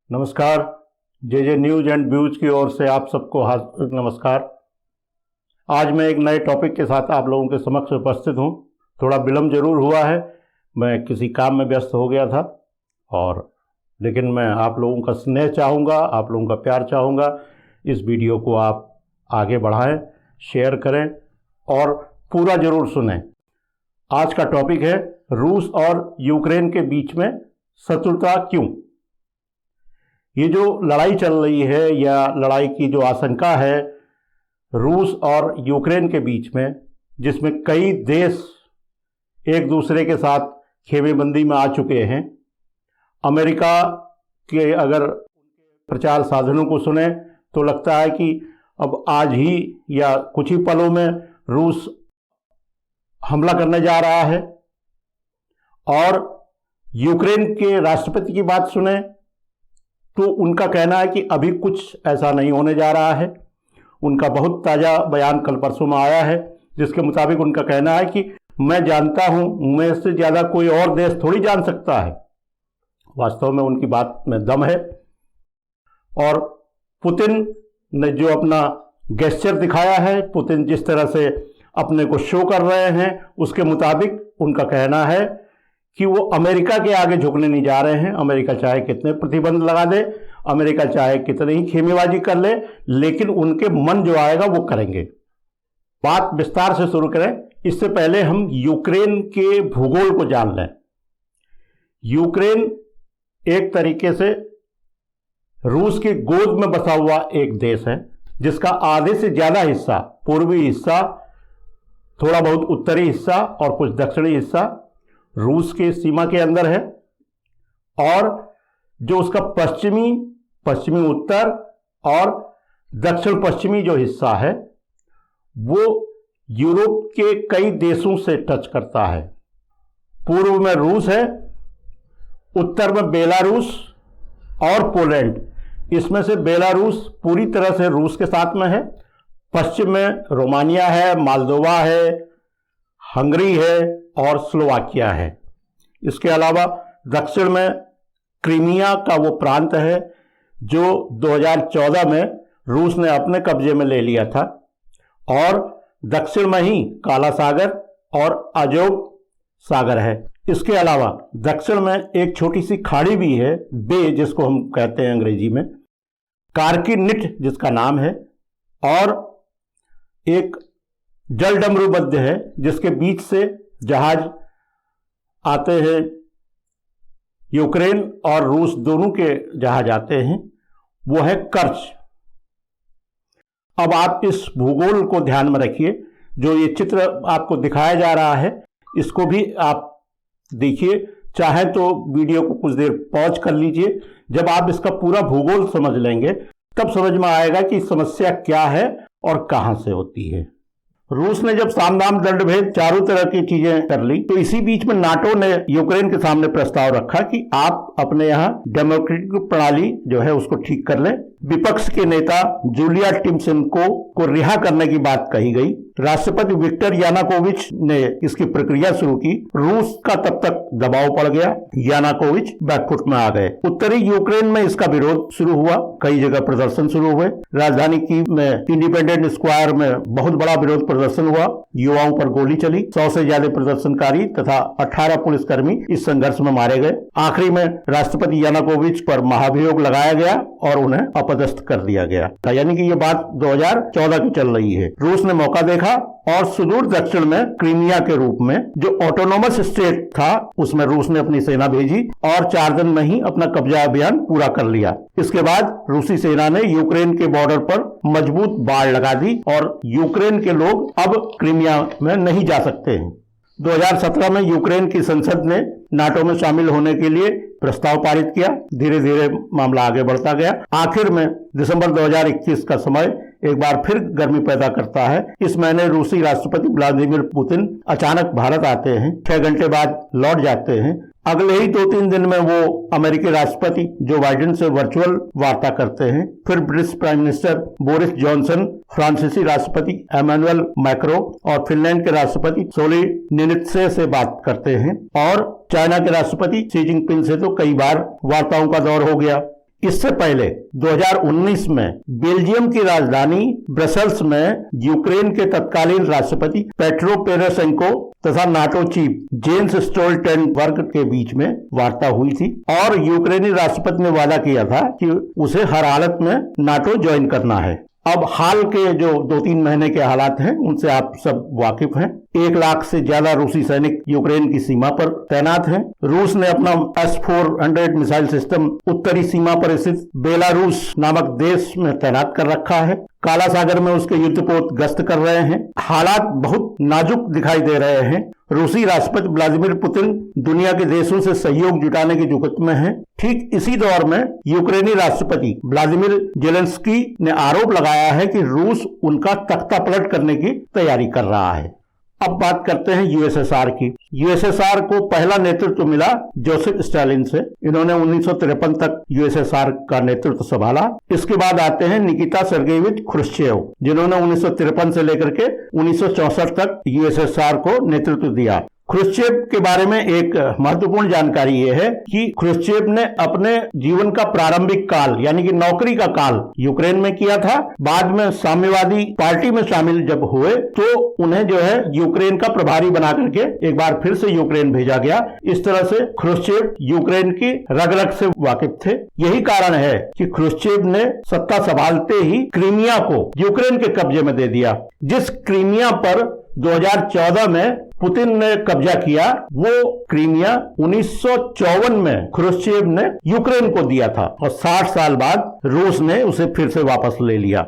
नमस्कार। जे news and views की ओर से आप सबको हार्दिक नमस्कार। आज मैं एक नए टॉपिक के साथ आप लोगों के समक्ष उपस्थित हूं। थोड़ा विलम्ब जरूर हुआ है, मैं किसी काम में व्यस्त हो गया था लेकिन मैं आप लोगों का स्नेह चाहूँगा, आप लोगों का प्यार चाहूँगा। इस वीडियो को आप आगे बढ़ाएं, शेयर करें और पूरा जरूर सुनें। आज का टॉपिक है रूस और यूक्रेन के बीच में शत्रुता क्यों। ये जो लड़ाई चल रही है या लड़ाई की जो आशंका है रूस और यूक्रेन के बीच में, जिसमें कई देश एक दूसरे के साथ खेमेबंदी में आ चुके हैं। अमेरिका के अगर प्रचार साधनों को सुने तो लगता है कि अब आज ही या कुछ ही पलों में रूस हमला करने जा रहा है। और यूक्रेन के राष्ट्रपति की बात सुने तो उनका कहना है कि अभी कुछ ऐसा नहीं होने जा रहा है। उनका बहुत ताज़ा बयान कल परसों में आया है, जिसके मुताबिक उनका कहना है कि मैं जानता हूं, मैं इससे ज़्यादा कोई और देश थोड़ी जान सकता है। वास्तव में उनकी बात में दम है। और पुतिन ने जो अपना गेस्चर दिखाया है, पुतिन जिस तरह से अपने को शो कर रहे हैं, उसके मुताबिक उनका कहना है कि वो अमेरिका के आगे झुकने नहीं जा रहे हैं। अमेरिका चाहे कितने प्रतिबंध लगा दे, अमेरिका चाहे कितनी ही खेमेबाजी कर ले, लेकिन उनके मन जो आएगा वो करेंगे। बात विस्तार से शुरू करें, इससे पहले हम यूक्रेन के भूगोल को जान लें। यूक्रेन एक तरीके से रूस की गोद में बसा हुआ एक देश है, जिसका आधे से ज्यादा हिस्सा, पूर्वी हिस्सा, थोड़ा बहुत उत्तरी हिस्सा और कुछ दक्षिणी हिस्सा रूस के सीमा के अंदर है। और जो उसका पश्चिमी उत्तर और दक्षिण पश्चिमी जो हिस्सा है वो यूरोप के कई देशों से टच करता है। पूर्व में रूस है, उत्तर में बेलारूस और पोलैंड। इसमें से बेलारूस पूरी तरह से रूस के साथ में है। पश्चिम में रोमानिया है, मालदोवा है, हंगरी है और स्लोवाकिया है। इसके अलावा दक्षिण में क्रीमिया का वो प्रांत है जो 2014 में रूस ने अपने कब्जे में ले लिया था। और दक्षिण में ही काला सागर और अजोव सागर है। इसके अलावा दक्षिण में एक छोटी सी खाड़ी भी है, बे जिसको हम कहते हैं अंग्रेजी में, कार्किनिट जिसका नाम है। और एक जल डमरूबद्ध है जिसके बीच से जहाज आते हैं। यूक्रेन और रूस दोनों के जहाज आते हैं, वो है कर्च। अब आप इस भूगोल को ध्यान में रखिए। जो ये चित्र आपको दिखाया जा रहा है इसको भी आप देखिए। चाहे तो वीडियो को कुछ देर पॉज कर लीजिए। जब आप इसका पूरा भूगोल समझ लेंगे तब समझ में आएगा कि समस्या क्या है और कहां से होती है। रूस ने जब सामदाम दंडभेद चारों तरह की चीजें कर ली तो इसी बीच में नाटो ने यूक्रेन के सामने प्रस्ताव रखा कि आप अपने यहां डेमोक्रेटिक प्रणाली जो है उसको ठीक कर लें। विपक्ष के नेता जूलिया टिमोशेंको को रिहा करने की बात कही गई। राष्ट्रपति विक्टर यानुकोविच ने इसकी प्रक्रिया शुरू की। रूस का तब तक दबाव पड़ गया, यानुकोविच बैकफुट में आ गए। उत्तरी यूक्रेन में इसका विरोध शुरू हुआ, कई जगह प्रदर्शन शुरू हुए। राजधानी कीव में इंडिपेंडेंट स्क्वायर में बहुत बड़ा विरोध प्रदर्शन हुआ, युवाओं पर गोली चली। 100 से ज्यादा प्रदर्शनकारी तथा 18 पुलिसकर्मी इस संघर्ष में मारे गए। आखिरी में राष्ट्रपति यानुकोविच पर महाभियोग लगाया गया और उन्हें अपदस्थ कर दिया गया। यानी कि ये बात 2014 की चल रही है। रूस ने मौका देखा और सुदूर दक्षिण में क्रीमिया के रूप में जो ऑटोनोमस स्टेट था उसमें रूस ने अपनी सेना भेजी और 4 दिन में ही अपना कब्जा अभियान पूरा कर लिया। इसके बाद रूसी सेना ने यूक्रेन के बॉर्डर पर मजबूत बाड़ लगा दी और यूक्रेन के लोग अब क्रीमिया में नहीं जा सकते हैं। 2017 में यूक्रेन की संसद ने नाटो में शामिल होने के लिए प्रस्ताव पारित किया। धीरे धीरे मामला आगे बढ़ता गया। आखिर में दिसंबर 2021 का समय एक बार फिर गर्मी पैदा करता है। इस महीने रूसी राष्ट्रपति व्लादिमीर पुतिन अचानक भारत आते हैं, 6 घंटे बाद लौट जाते हैं। अगले ही 2-3 दिन में वो अमेरिकी राष्ट्रपति जो बाइडेन से वर्चुअल वार्ता करते हैं। फिर British prime minister Boris Johnson, फ्रांसीसी राष्ट्रपति एमेनुएल मैक्रो और फिनलैंड के राष्ट्रपति सोली निनित्से से बात करते हैं और चाइना के राष्ट्रपति शी जिनपिंग से तो कई बार वार्ताओं का दौर हो गया। इससे पहले 2019 में बेल्जियम की राजधानी ब्रसेल्स में यूक्रेन के तत्कालीन राष्ट्रपति पेट्रो पोरोशेंको तथा नाटो चीफ जेन्स स्टोल्टेनबर्ग के बीच में वार्ता हुई थी और यूक्रेनी राष्ट्रपति ने वादा किया था कि उसे हर हालत में नाटो ज्वाइन करना है। अब हाल के जो 2-3 महीने के हालात हैं उनसे आप सब वाकिफ हैं। 1 लाख से ज्यादा रूसी सैनिक यूक्रेन की सीमा पर तैनात हैं। रूस ने अपना S-400 मिसाइल सिस्टम उत्तरी सीमा पर स्थित बेलारूस नामक देश में तैनात कर रखा है। काला सागर में उसके युद्धपोत गश्त कर रहे हैं। हालात बहुत नाजुक दिखाई दे रहे हैं। रूसी राष्ट्रपति व्लादिमीर पुतिन दुनिया के देशों से सहयोग जुटाने की जुगत में हैं। ठीक इसी दौर में यूक्रेनी राष्ट्रपति व्लादिमीर जेलेंस्की ने आरोप लगाया है कि रूस उनका तख्ता पलट करने की तैयारी कर रहा है। अब बात करते हैं यूएसएसआर की। यूएसएसआर को पहला नेतृत्व मिला जोसेफ स्टालिन से। इन्होंने 1953 तक यूएसएसआर का नेतृत्व संभाला। इसके बाद आते हैं निकिता सर्गेविच ख्रुश्चेव, जिन्होंने 1953 से लेकर के 1964 तक यूएसएसआर को नेतृत्व दिया। ख्रुश्चेव के बारे में एक महत्वपूर्ण जानकारी यह है कि ख्रुश्चेव ने अपने जीवन का प्रारंभिक काल यानी कि नौकरी का काल यूक्रेन में किया था। बाद में साम्यवादी पार्टी में शामिल जब हुए तो उन्हें जो है यूक्रेन का प्रभारी बना करके एक बार फिर से यूक्रेन भेजा गया। इस तरह से ख्रुश्चेव यूक्रेन की रग रग से वाकिफ थे। यही कारण है कि ख्रुश्चेव ने सत्ता संभालते ही क्रीमिया को यूक्रेन के कब्जे में दे दिया। जिस क्रीमिया पर 2014 में पुतिन ने कब्जा किया, वो क्रीमिया 1954 में ख्रुश्चेव ने यूक्रेन को दिया था और 60 साल बाद रूस ने उसे फिर से वापस ले लिया।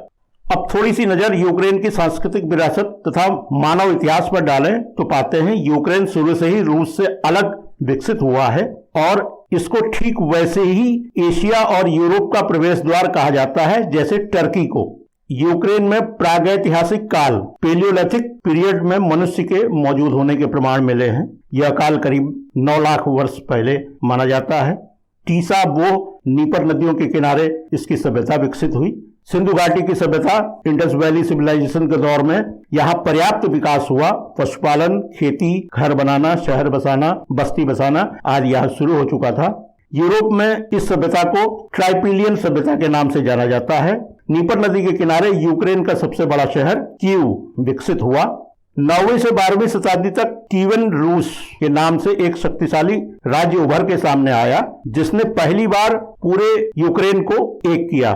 अब थोड़ी सी नजर यूक्रेन की सांस्कृतिक विरासत तथा मानव इतिहास पर डालें तो पाते हैं यूक्रेन शुरू से ही रूस से अलग विकसित हुआ है और इसको ठीक वैसे ही एशिया और यूरोप का प्रवेश द्वार कहा जाता है जैसे टर्की को। यूक्रेन में प्रागैतिहासिक काल पेलियोलिथिक पीरियड में मनुष्य के मौजूद होने के प्रमाण मिले हैं। यह काल करीब 9 लाख वर्ष पहले माना जाता है। टीसा, वो, नीपर नदियों के किनारे इसकी सभ्यता विकसित हुई। सिंधु घाटी की सभ्यता इंडस वैली सिविलाइजेशन के दौर में यहाँ पर्याप्त विकास हुआ। पशुपालन, खेती, घर बनाना, शहर बसाना, बस्ती बसाना आदि यहाँ शुरू हो चुका था। यूरोप में इस सभ्यता को ट्राइपिलियन सभ्यता के नाम से जाना जाता है। नीपर नदी के किनारे यूक्रेन का सबसे बड़ा शहर कीव विकसित हुआ। 9वीं से 12वीं शताब्दी तक कीवन रूस के नाम से एक शक्तिशाली राज्य उभर के सामने आया, जिसने पहली बार पूरे यूक्रेन को एक किया।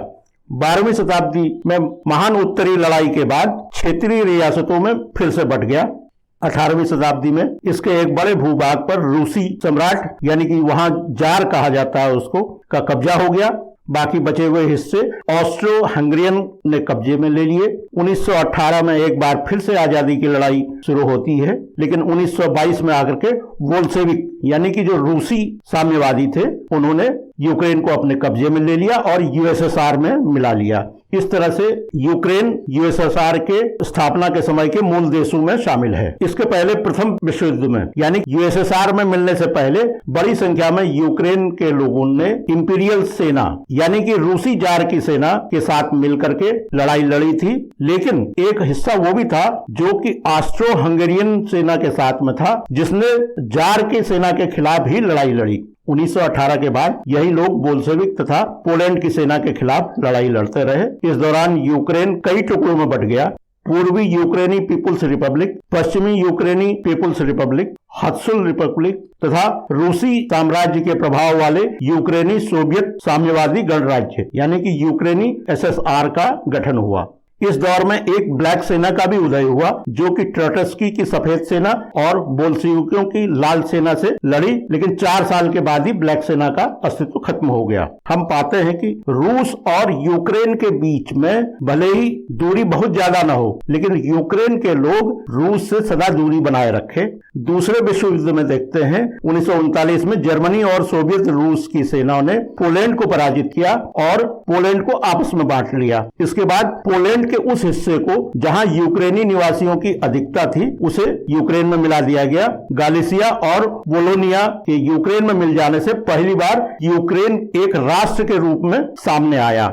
12वीं शताब्दी में महान उत्तरी लड़ाई के बाद क्षेत्रीय रियासतों में फिर से बंट गया। 18वीं शताब्दी में इसके एक बड़े भूभाग पर रूसी सम्राट यानी कि वहां जार कहा जाता है उसको का कब्जा हो गया। बाकी बचे हुए हिस्से ऑस्ट्रो हंगरियन ने कब्जे में ले लिए। 1918 में एक बार फिर से आजादी की लड़ाई शुरू होती है, लेकिन 1922 में आकर के बोल्शेविक यानी कि जो रूसी साम्यवादी थे उन्होंने यूक्रेन को अपने कब्जे में ले लिया और यूएसएसआर में मिला लिया। इस तरह से यूक्रेन यूएसएसआर के स्थापना के समय के मूल देशों में शामिल है। इसके पहले प्रथम विश्व युद्ध में यानी यूएसएसआर में मिलने से पहले बड़ी संख्या में यूक्रेन के लोगों ने इंपीरियल सेना यानी कि रूसी जार की सेना के साथ मिलकर के लड़ाई लड़ी थी, लेकिन एक हिस्सा वो भी था जो कि ऑस्ट्रो हंगेरियन सेना के साथ में था, जिसने जार की सेना के खिलाफ ही लड़ाई लड़ी। 1918 के बाद यही लोग बोल्शेविक तथा पोलैंड की सेना के खिलाफ लड़ाई लड़ते रहे। इस दौरान यूक्रेन कई टुकड़ों में बंट गया। पूर्वी यूक्रेनी पीपुल्स रिपब्लिक, पश्चिमी यूक्रेनी पीपुल्स रिपब्लिक, हत्सुल रिपब्लिक तथा रूसी साम्राज्य के प्रभाव वाले यूक्रेनी सोवियत साम्यवादी गणराज्य यानी कि यूक्रेनी एसएसआर का गठन हुआ। इस दौर में एक ब्लैक सेना का भी उदय हुआ जो कि ट्रॉट्स्की की सफेद सेना और बोल्शेविकों की लाल सेना से लड़ी, लेकिन 4 साल के बाद ही ब्लैक सेना का अस्तित्व खत्म हो गया। हम पाते हैं कि रूस और यूक्रेन के बीच में भले ही दूरी बहुत ज्यादा न हो, लेकिन यूक्रेन के लोग रूस से सदा दूरी बनाए रखे। दूसरे विश्व युद्ध में देखते हैं 1939 में जर्मनी और सोवियत रूस की सेनाओं ने पोलैंड को पराजित किया और पोलैंड को आपस में बांट लिया। इसके बाद पोलैंड के उस हिस्से को जहां यूक्रेनी निवासियों की अधिकता थी उसे यूक्रेन में मिला दिया गया। गालिसिया और वोलोनिया के यूक्रेन में मिल जाने से पहली बार यूक्रेन एक राष्ट्र के रूप में सामने आया।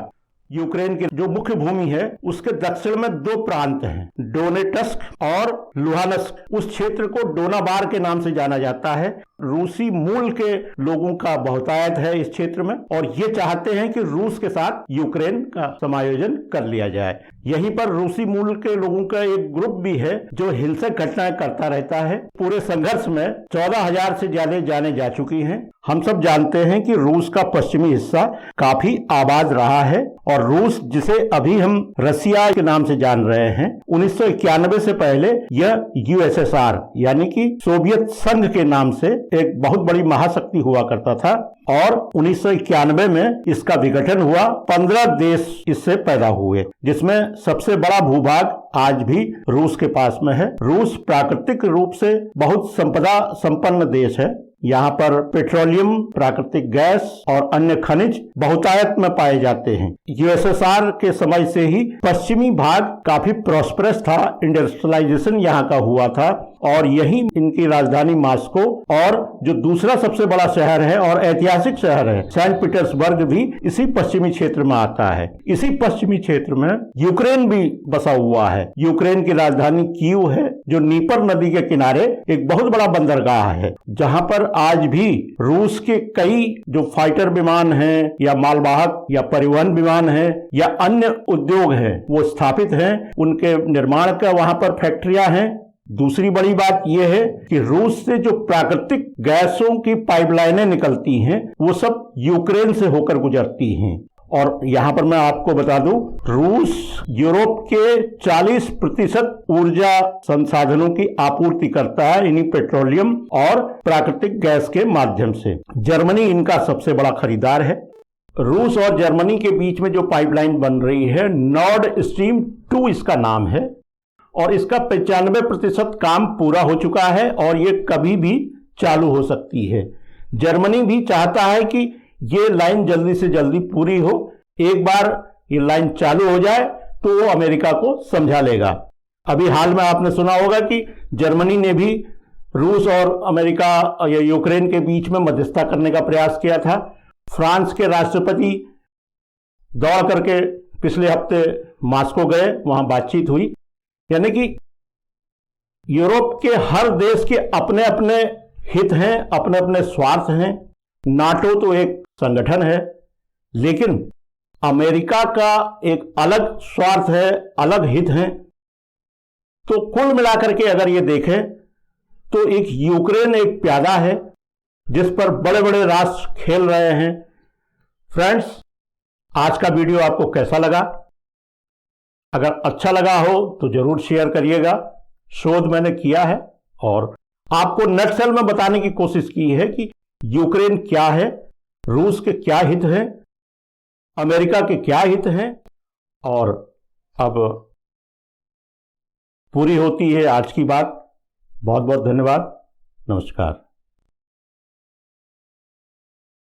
यूक्रेन की जो मुख्य भूमि है उसके दक्षिण में दो प्रांत हैं, डोनेट्स्क और लुहानस्क। उस क्षेत्र को डोनाबार के नाम से जाना जाता है। रूसी मूल के लोगों का बहुतायत है इस क्षेत्र में और ये चाहते हैं कि रूस के साथ यूक्रेन का समायोजन कर लिया जाए। यहीं पर रूसी मूल के लोगों का एक ग्रुप भी है जो हिंसक घटनाएं करता रहता है। पूरे संघर्ष में 14,000 से ज्यादा जाने जा चुकी हैं। हम सब जानते हैं कि रूस का पश्चिमी हिस्सा काफी आबाद रहा है और रूस, जिसे अभी हम रसिया के नाम से जान रहे हैं, 1991 से पहले यह यूएसएसआर यानी कि सोवियत संघ के नाम से एक बहुत बड़ी महाशक्ति हुआ करता था और 1991 में इसका विघटन हुआ। 15 देश इससे पैदा हुए, जिसमें सबसे बड़ा भूभाग आज भी रूस के पास में है। रूस प्राकृतिक रूप से बहुत संपदा संपन्न देश है। यहाँ पर पेट्रोलियम, प्राकृतिक गैस और अन्य खनिज बहुतायत में पाए जाते हैं। यूएसएसआर के समय से ही पश्चिमी भाग काफी प्रॉस्परस था, इंडस्ट्रियलाइजेशन यहाँ का हुआ था और यही इनकी राजधानी मॉस्को और जो दूसरा सबसे बड़ा शहर है और ऐतिहासिक शहर है सेंट पीटर्सबर्ग भी इसी पश्चिमी क्षेत्र में आता है। इसी पश्चिमी क्षेत्र में यूक्रेन भी बसा हुआ है। यूक्रेन की राजधानी कीव है जो नीपर नदी के किनारे एक बहुत बड़ा बंदरगाह है, जहां पर आज भी रूस के कई जो फाइटर विमान हैं या मालवाहक या परिवहन विमान हैं या अन्य उद्योग हैं वो स्थापित हैं। उनके निर्माण का वहां पर फैक्ट्रियां हैं। दूसरी बड़ी बात यह है कि रूस से जो प्राकृतिक गैसों की पाइपलाइनें निकलती हैं वो सब यूक्रेन से होकर गुजरती हैं। और यहां पर मैं आपको बता दूं, रूस यूरोप के 40% ऊर्जा संसाधनों की आपूर्ति करता है इन्हीं पेट्रोलियम और प्राकृतिक गैस के माध्यम से। जर्मनी इनका सबसे बड़ा खरीदार है। रूस और जर्मनी के बीच में जो पाइपलाइन बन रही है नॉर्ड स्ट्रीम 2 इसका नाम है और इसका 95% काम पूरा हो चुका है और ये कभी भी चालू हो सकती है। जर्मनी भी चाहता है कि ये लाइन जल्दी से जल्दी पूरी हो। एक बार ये लाइन चालू हो जाए तो वो अमेरिका को समझा लेगा। अभी हाल में आपने सुना होगा कि जर्मनी ने भी रूस और अमेरिका या यूक्रेन के बीच में मध्यस्थता करने का प्रयास किया था। फ्रांस के राष्ट्रपति दौड़ करके पिछले हफ्ते मॉस्को गए, वहां बातचीत हुई। यानी कि यूरोप के हर देश के अपने अपने हित हैं, अपने अपने स्वार्थ हैं। नाटो तो एक संगठन है, लेकिन अमेरिका का एक अलग स्वार्थ है, अलग हित है। तो कुल मिलाकर के अगर ये देखें तो एक यूक्रेन एक प्यादा है जिस पर बड़े बड़े राष्ट्र खेल रहे हैं। फ्रेंड्स, आज का वीडियो आपको कैसा लगा? अगर अच्छा लगा हो तो जरूर शेयर करिएगा। शोध मैंने किया है और आपको नटसेल में बताने की कोशिश की है कि यूक्रेन क्या है, रूस के क्या हित हैं, अमेरिका के क्या हित हैं और अब पूरी होती है आज की बात। बहुत बहुत धन्यवाद। नमस्कार।